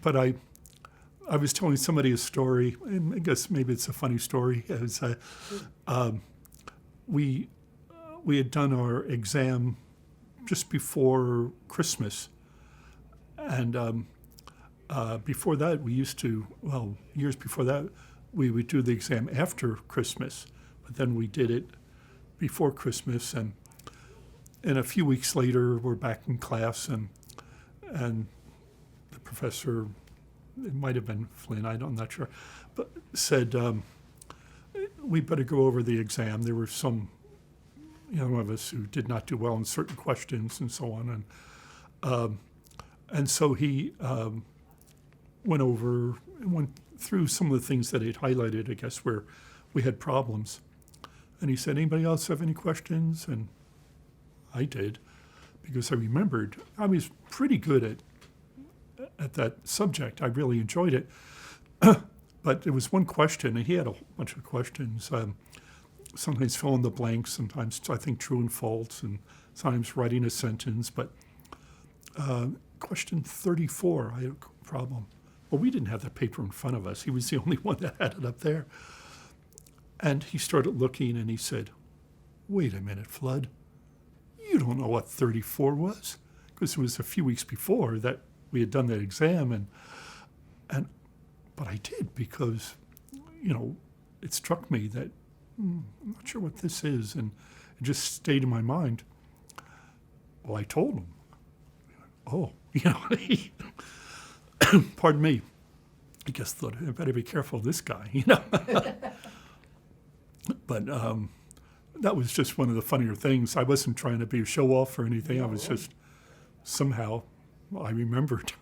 but I was telling somebody a story, and I guess maybe it's a funny story. It was, we had done our exam just before Christmas, and before that, years before that, we would do the exam after Christmas, but then we did it before Christmas, and a few weeks later, we're back in class, and the professor, it might have been Flynn, I'm not sure, but said, we better go over the exam. There were some of us who did not do well in certain questions and so on, and so he went through some of the things that he'd highlighted, I guess, where we had problems. And he said, anybody else have any questions? And I did, because I remembered I was pretty good at that subject. I really enjoyed it. But there was one question, and he had a whole bunch of questions. Sometimes fill in the blanks, sometimes I think true and false, and sometimes writing a sentence. But question 34, I had a problem. Well, we didn't have that paper in front of us. He was the only one that had it up there. And he started looking, and he said, wait a minute, Flood. You don't know what 34 was? Because it was a few weeks before that we had done that exam. But I did, because, it struck me that I'm not sure what this is. And it just stayed in my mind. Well, I told him. Oh, pardon me. I guess thought I better be careful of this guy, But that was just one of the funnier things. I wasn't trying to be a show off or anything. No. I was just somehow I remembered.